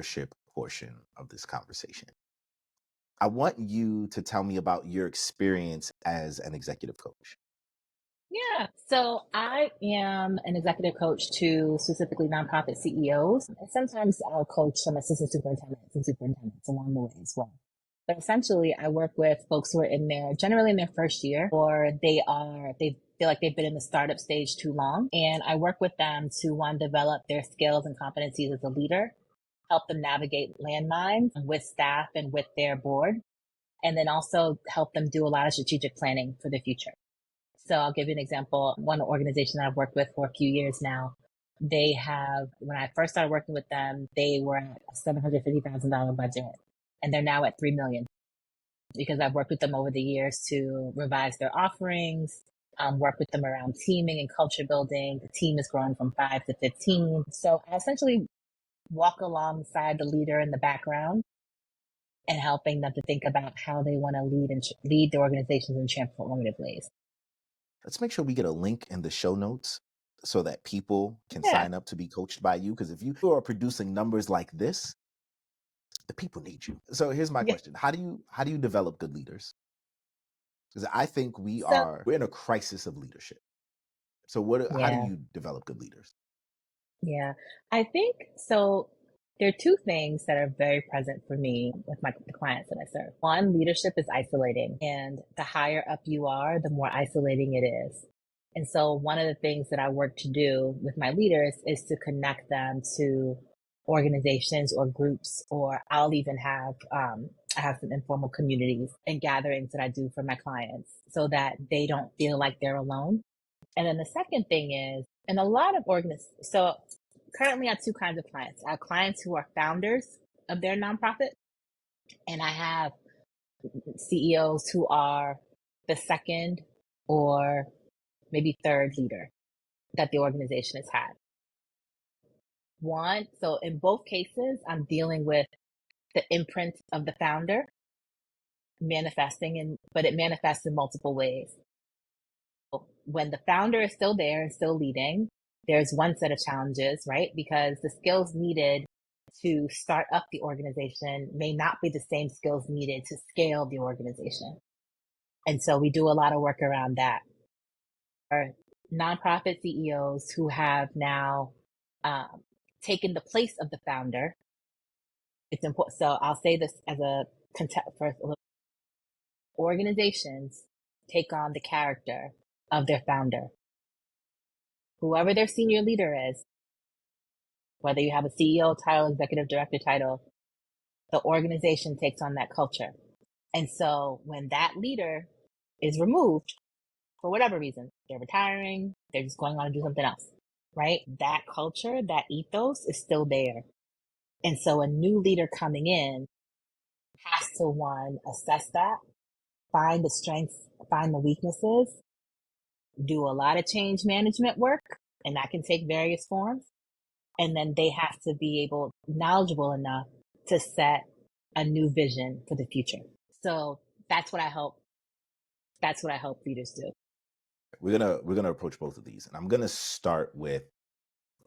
leadership portion of this conversation. I want you to tell me about your experience as an executive coach. Yeah. So I am an executive coach to specifically nonprofit CEOs. And sometimes I'll coach some assistant superintendents and superintendents along the way as well. But essentially, I work with folks who are generally in their first year, or they feel like they've been in the startup stage too long. And I work with them to one, develop their skills and competencies as a leader, help them navigate landmines with staff and with their board, and then also help them do a lot of strategic planning for the future. So I'll give you an example. One organization that I've worked with for a few years now, when I first started working with them, they were at a $750,000 budget, and they're now at $3 million because I've worked with them over the years to revise their offerings, work with them around teaming and culture building. The team has grown from 5 to 15. So I essentially walk alongside the leader in the background and helping them to think about how they want to lead the organizations in transformative ways. Let's make sure we get a link in the show notes so that people can Yeah. sign up to be coached by you. Because if you are producing numbers like this, the people need you. So here's my Yeah. question. How do you develop good leaders? Because I think So, we're in a crisis of leadership. So how do yeah. you develop good leaders? Yeah, I think so. There are two things that are very present for me with the clients that I serve. One, leadership is isolating, and the higher up you are, the more isolating it is. And so, one of the things that I work to do with my leaders is to connect them to organizations or groups, or I'll even I have some informal communities and gatherings that I do for my clients so that they don't feel like they're alone. And then the second thing is, and a lot of so currently I have two kinds of clients. I have clients who are founders of their nonprofit, and I have CEOs who are the second or maybe third leader that the organization has had. So in both cases, I'm dealing with the imprint of the founder but it manifests in multiple ways. When the founder is still there and still leading, there's one set of challenges, right? Because the skills needed to start up the organization may not be the same skills needed to scale the organization. And so we do a lot of work around that. Our nonprofit CEOs who have now taken the place of the founder. It's important. So I'll say this as a first. Organizations take on the character of their founder. Whoever their senior leader is, whether you have a CEO title, executive director title, the organization takes on that culture. And so when that leader is removed, for whatever reason, they're retiring, they're just going on to do something else, right? That culture, that ethos is still there. And so a new leader coming in has to, one, assess that, find the strengths, find the weaknesses, do a lot of change management work, and that can take various forms. And then they have to be knowledgeable enough to set a new vision for the future. So that's what I hope leaders do. We're gonna approach both of these, and I'm gonna start with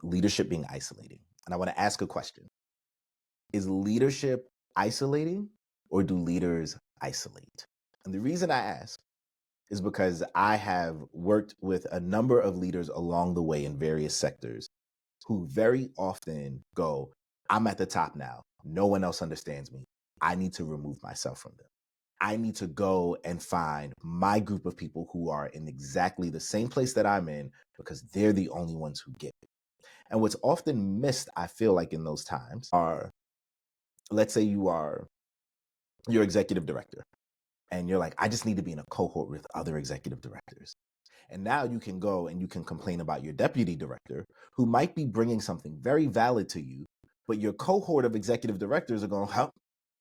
leadership being isolating. And I want to ask a question: is leadership isolating, or do leaders isolate? And the reason I ask is because I have worked with a number of leaders along the way in various sectors who very often go, I'm at the top now. No one else understands me. I need to remove myself from them. I need to go and find my group of people who are in exactly the same place that I'm in because they're the only ones who get it. And what's often missed, I feel like in those times are, let's say you're executive director and you're like, I just need to be in a cohort with other executive directors. And now you can go and you can complain about your deputy director who might be bringing something very valid to you, but your cohort of executive directors are going, oh,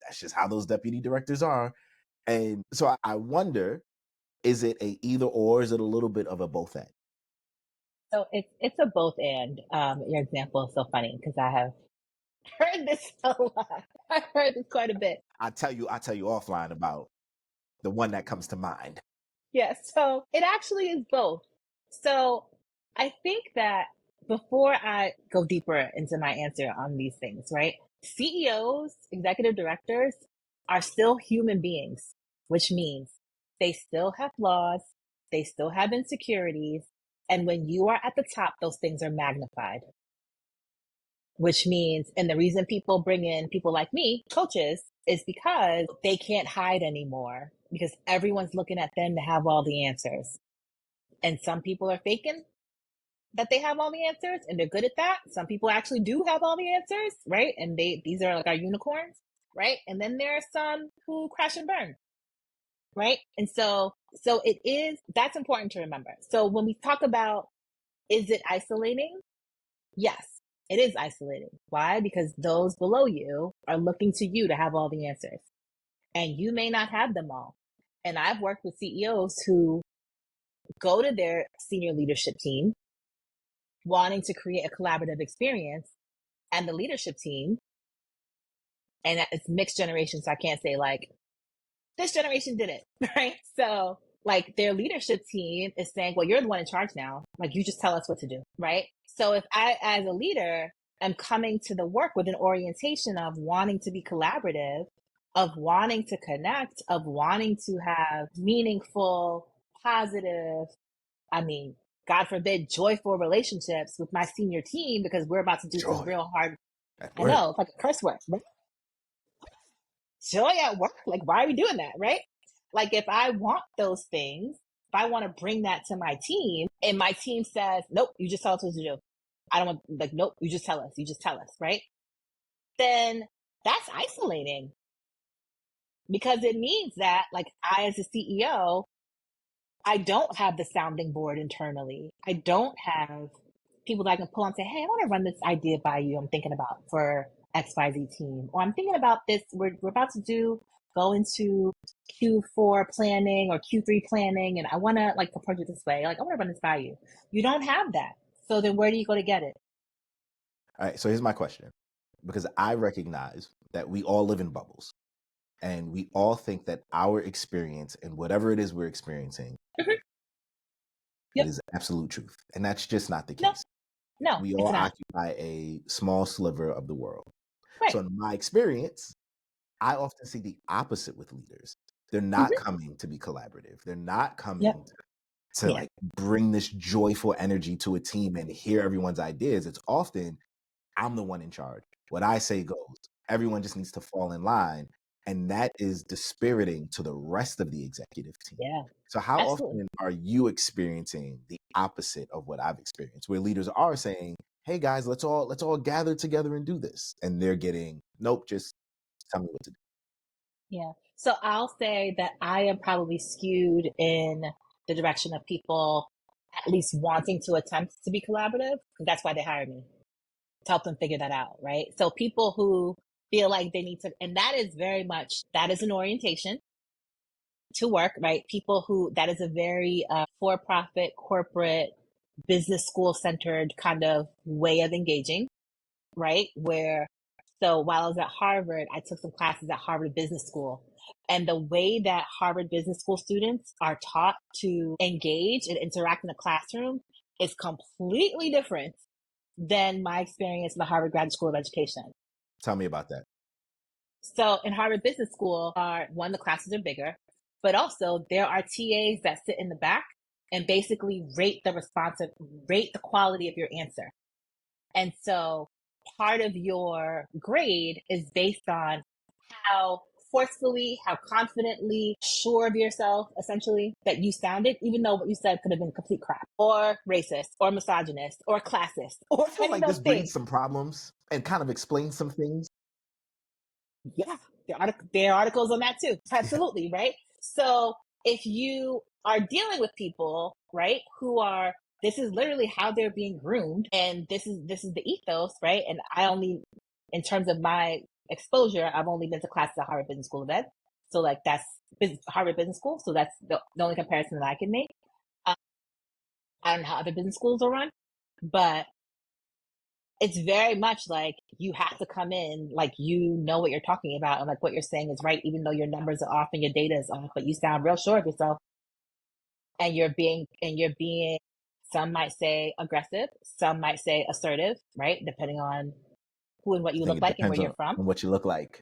that's just how those deputy directors are. And so I wonder, is it a either or? Is it a little bit of a both end? So it's a both and. Your example is so funny because I have heard this a lot. I've heard this quite a bit. I'll tell you offline about the one that comes to mind. Yeah, so it actually is both. So I think that before I go deeper into my answer on these things, right? CEOs, executive directors are still human beings, which means they still have flaws, they still have insecurities. And when you are at the top, those things are magnified, which means, and the reason people bring in people like me, coaches, is because they can't hide anymore because everyone's looking at them to have all the answers. And some people are faking that they have all the answers and they're good at that. Some people actually do have all the answers, right? And these are like our unicorns, right? And then there are some who crash and burn, right? And so that's important to remember. So when we talk about, is it isolating? Yes, it is isolating. Why? Because those below you are looking to you to have all the answers and you may not have them all. And I've worked with CEOs who go to their senior leadership team wanting to create a collaborative experience, and the leadership team, and it's mixed generations, so I can't say like this generation did it, right? So like their leadership team is saying, well, you're the one in charge now. Like you just tell us what to do, right? So if I, as a leader, am coming to the work with an orientation of wanting to be collaborative, of wanting to connect, of wanting to have meaningful, positive, I mean, God forbid, joyful relationships with my senior team because we're about to do some Joy real hard. at I work. know, it's like a curse word. Right? Joy at work. Like, why are we doing that? Right? Like, if I want those things, if I want to bring that to my team and my team says, nope, you just tell us what to do. I don't want, like, nope, you just tell us. You just tell us. Right? Then that's isolating because it means that, like, I, as a CEO, I don't have the sounding board internally. I don't have people that I can pull and say, hey, I want to run this idea by you. I'm thinking about for XYZ team. Or I'm thinking about this. We're about to go into Q4 planning or Q3 planning. And I want to like approach it this way. Like, I want to run this by you. You don't have that. So then where do you go to get it? All right, so here's my question. Because I recognize that we all live in bubbles and we all think that our experience and whatever it is we're experiencing Yep. is absolute truth. And that's just not the No, case. no, We it's all not. occupy a small sliver of the world. Right. So in my experience, I often see the opposite with leaders. They're not Mm-hmm. coming to be collaborative. They're not Yep. coming to Yeah. like bring this joyful energy to a team and hear everyone's ideas. It's often I'm the one in charge. What I say goes. Everyone just needs to fall in line. And that is dispiriting to the rest of the executive team. Yeah. So how Absolutely. often are you experiencing the opposite of what I've experienced, where leaders are saying, hey guys, let's all gather together and do this. And they're getting, nope, just tell me what to do. Yeah. So I'll say that I am probably skewed in the direction of people at least wanting to attempt to be collaborative. That's why they hire me to help them figure that out, right? So people who feel like they need to, and that is very much, that is an orientation to work, right? People who, that is a very for-profit, corporate, business school centered kind of way of engaging, right? Where, so while I was at Harvard, I took some classes at Harvard Business School. And the way that Harvard Business School students are taught to engage and interact in a classroom is completely different than my experience in the Harvard Graduate School of Education. Tell me about that. So in Harvard Business School, the classes are bigger, but also there are TAs that sit in the back and basically rate the quality of your answer. And so part of your grade is based on how forcefully, how confidently, sure of yourself, essentially, that you sounded, even though what you said could have been complete crap, or racist, or misogynist, or classist, or I feel any of like those this breeds things. some problems and kind of explains some things. Yeah, there are articles on that too. Yeah. Absolutely, right? So if you are dealing with people, right, who are, this is literally how they're being groomed, and this is the ethos, right? And I only, in terms of my exposure, I've only been to classes at Harvard Business School of Ed. So like that's Harvard Business School. So that's the only comparison that I can make. Um, I don't know how other business schools are run, but it's very much like you have to come in like you know what you're talking about and like what you're saying is right, even though your numbers are off and your data is off, but you sound real sure of yourself and you're being Some might say aggressive, some might say assertive, right? Depending on who and what I you think look it like and where depends you're from. on what you look like.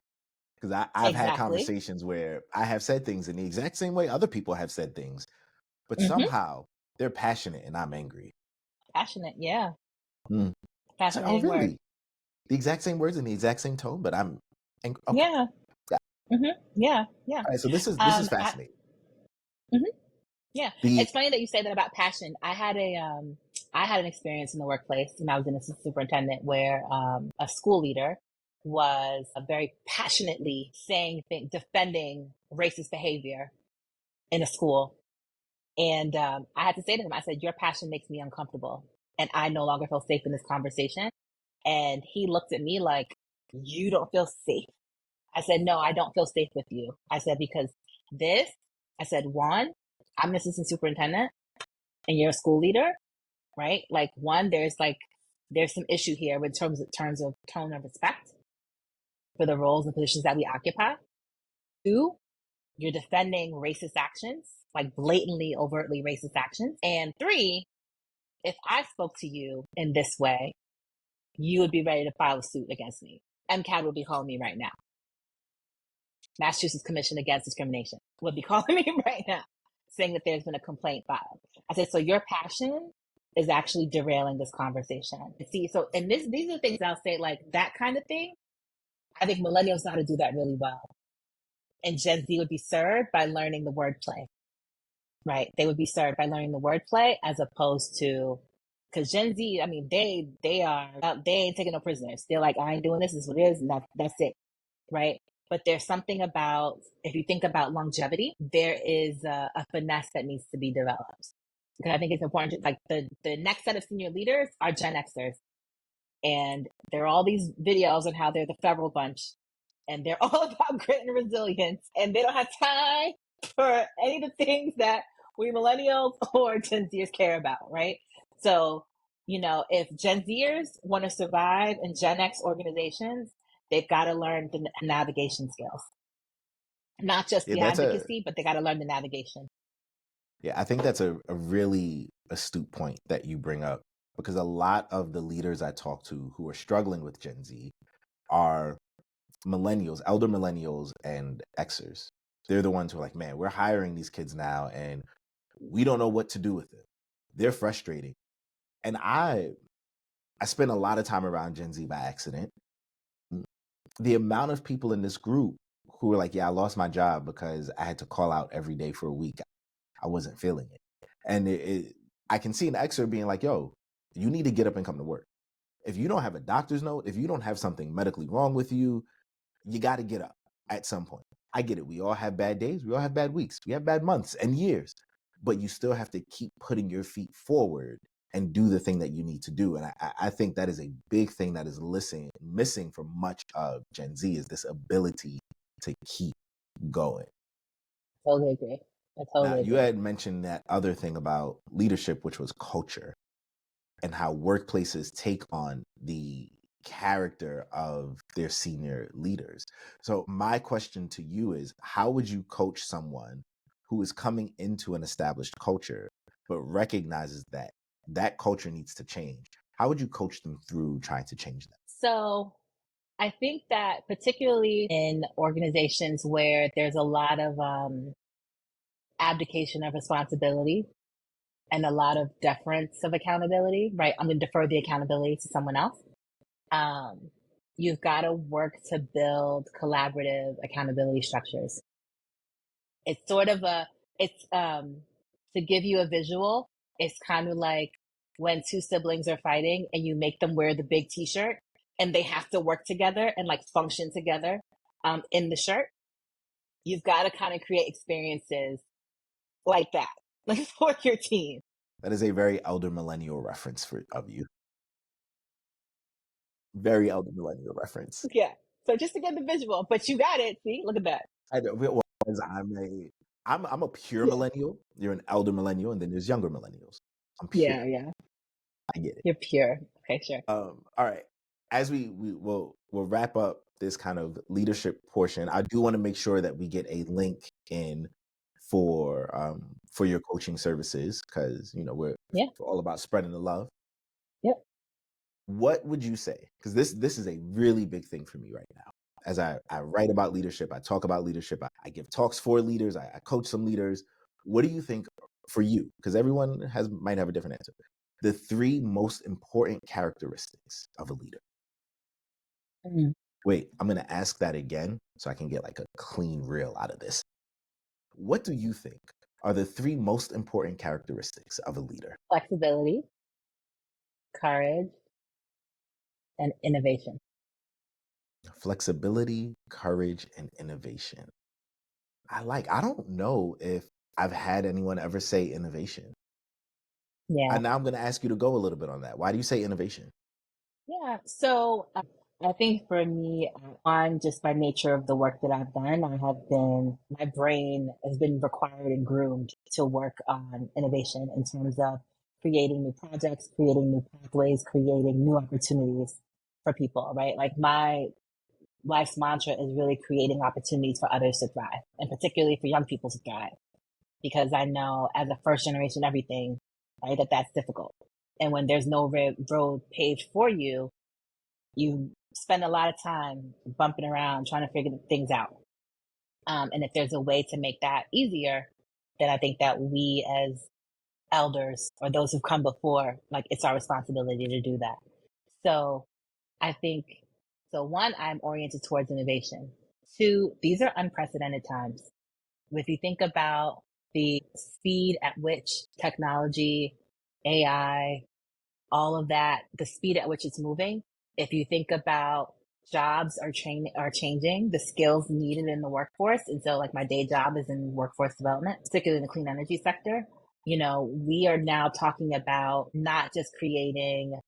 Because I've had Exactly. conversations where I have said things in the exact same way other people have said things, but Hmm. somehow they're passionate and I'm angry. Passionate, yeah. Mm. So, oh, Fascinating word. really? The exact same words in the exact same tone, but I'm angry. Okay. Yeah. Yeah. Yeah. Yeah. All right. So this is I, fascinating. mhm. Yeah, The it's funny that you say that about passion. I had an experience in the workplace when I was an assistant superintendent where a school leader was very passionately saying things, defending racist behavior in a school, and I had to say to him, I said, "Your passion makes me uncomfortable, and I no longer feel safe in this conversation." And he looked at me like, "You don't feel safe?" I said, "No, I don't feel safe with you." I said, "Because this," I said, "one, I'm an assistant superintendent and you're a school leader, right? Like one, there's some issue here in terms of tone of respect for the roles and positions that we occupy. Two, you're defending racist actions, like blatantly, overtly racist actions. And three, if I spoke to you in this way, you would be ready to file a suit against me. MCAD would be calling me right now. Massachusetts Commission Against Discrimination would be calling me right now, saying that there's been a complaint filed." I said, "So your passion is actually derailing this conversation." See, so and these are the things I'll say, like that kind of thing. I think millennials know how to do that really well, and Gen Z would be served by learning the wordplay. Right? They would be served by learning the wordplay as opposed to because Gen Z, I mean, they ain't taking no prisoners. They're like, "I ain't doing this. This is what it is, and that's it." Right? But there's something about, if you think about longevity, there is a finesse that needs to be developed. Because I think it's important to, like, the next set of senior leaders are Gen Xers. And there are all these videos on how they're the federal bunch. And they're all about grit and resilience. And they don't have time for any of the things that we millennials or Gen Zers care about, right? So, if Gen Zers want to survive in Gen X organizations, they've got to learn the navigation skills, not just yeah, the that's a advocacy, but they got to learn the navigation. yeah, I think that's a really astute point that you bring up because a lot of the leaders I talk to who are struggling with Gen Z are millennials, elder millennials and Xers. They're the ones who are like, man, we're hiring these kids now and we don't know what to do with it. They're frustrating. And I spent a lot of time around Gen Z by accident. The amount of people in this group who were like, yeah, I lost my job because I had to call out every day for a week. I wasn't feeling it. And I can see an Xer being like, yo, you need to get up and come to work. If you don't have a doctor's note, if you don't have something medically wrong with you, you got to get up at some point. I get it. We all have bad days. We all have bad weeks. We have bad months and years, but you still have to keep putting your feet forward and do the thing that you need to do. And I think that is a big thing that is missing from much of Gen Z is this ability to keep going. Totally agree. I Now, totally you agree. had mentioned that other thing about leadership, which was culture and how workplaces take on the character of their senior leaders. So, my question to you is how would you coach someone who is coming into an established culture but recognizes that that culture needs to change? How would you coach them through trying to change that? So I think that particularly in organizations where there's a lot of abdication of responsibility and a lot of deference of accountability, right? I'm going to defer the accountability to someone else. Um, you've got to work to build collaborative accountability structures. It's sort of to give you a visual, it's kind of like when two siblings are fighting and you make them wear the big t-shirt and they have to work together and like function together in the shirt. You've got to kind of create experiences like that, like for your team. That is a very elder millennial reference of you. Very elder millennial reference. Yeah. So just to get the visual, but you got it. See, look at that. I know. Well, as I'm a pure Yeah. millennial. You're an elder millennial, and then there's younger millennials. I'm pure. Yeah. Yeah. I get it. You're pure. Okay, sure. All right. As we'll wrap up this kind of leadership portion, I do want to make sure that we get a link in for your coaching services because Yeah. we're all about spreading the love. Yep. What would you say? Because this is a really big thing for me right now. As I write about leadership, I talk about leadership, I give talks for leaders, I coach some leaders. What do you think for you? Because everyone might have a different answer. The three most important characteristics of a leader. Mm. Wait, I'm gonna ask that again so I can get like a clean reel out of this. What do you think are the three most important characteristics of a leader? Flexibility, courage, and innovation. Flexibility, courage, and innovation. I don't know if I've had anyone ever say innovation. Yeah. And now I'm going to ask you to go a little bit on that. Why do you say innovation? Yeah. So I think for me, I'm just by nature of the work that I've done, my brain has been required and groomed to work on innovation in terms of creating new projects, creating new pathways, creating new opportunities for people, right? Like my life's mantra is really creating opportunities for others to thrive, and particularly for young people to thrive, because I know as a first generation everything, right, that's difficult. And when there's no road paved for you, you spend a lot of time bumping around trying to figure things out. And if there's a way to make that easier, then I think that we as elders or those who've come before, like it's our responsibility to do that. So I think, so one, I'm oriented towards innovation. Two, these are unprecedented times. If you think about the speed at which technology, AI, all of that, the speed at which it's moving. If you think about jobs are changing, the skills needed in the workforce. And so like my day job is in workforce development, particularly in the clean energy sector. We are now talking about not just creating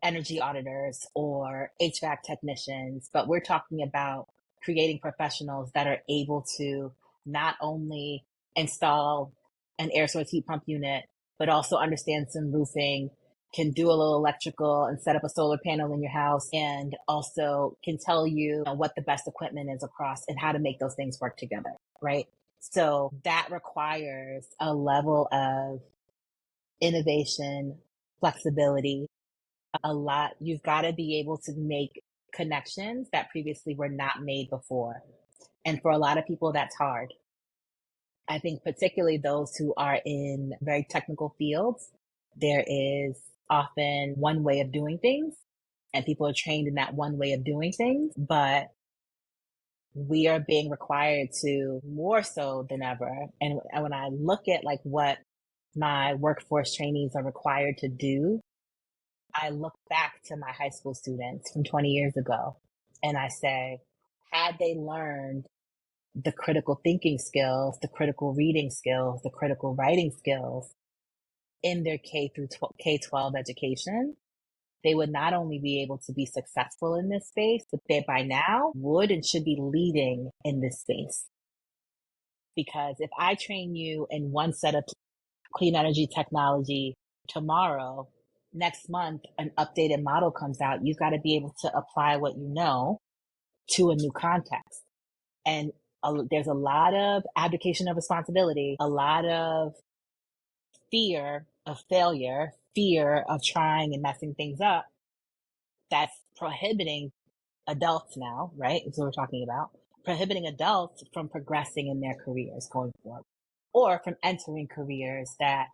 energy auditors or HVAC technicians, but we're talking about creating professionals that are able to not only install an air source heat pump unit, but also understand some roofing, can do a little electrical and set up a solar panel in your house, and also can tell you what the best equipment is across and how to make those things work together, right? So that requires a level of innovation, flexibility, a lot. You've got to be able to make connections that previously were not made before. And for a lot of people, that's hard. I think, particularly those who are in very technical fields, there is often one way of doing things, and people are trained in that one way of doing things. But we are being required to more so than ever. And when I look at like what my workforce trainees are required to do, I look back to my high school students from 20 years ago and I say, had they learned the critical thinking skills, the critical reading skills, the critical writing skills in their K-12 education, they would not only be able to be successful in this space, but they by now would and should be leading in this space. Because if I train you in one set of clean energy technology tomorrow, next month, an updated model comes out, you've got to be able to apply what you know to a new context. And there's a lot of abdication of responsibility, a lot of fear of failure, fear of trying and messing things up that's prohibiting adults now, right? That's what we're talking about. Prohibiting adults from progressing in their careers going forward or from entering careers that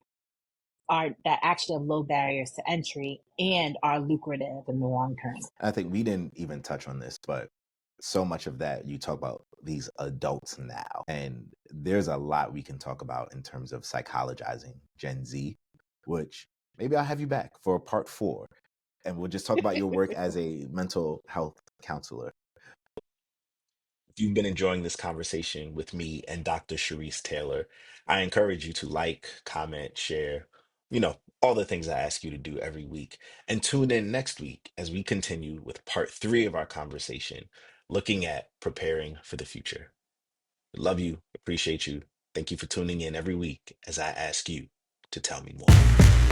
actually have low barriers to entry and are lucrative in the long term. I think we didn't even touch on this, but so much of that you talk about these adults now. And there's a lot we can talk about in terms of psychologizing Gen Z, which maybe I'll have you back for part 4. And we'll just talk about your work as a mental health counselor. If you've been enjoying this conversation with me and Dr. Charisse Taylor, I encourage you to like, comment, share, all the things I ask you to do every week. And tune in next week as we continue with part 3 of our conversation, looking at preparing for the future. Love you, appreciate you. Thank you for tuning in every week as I ask you to tell me more.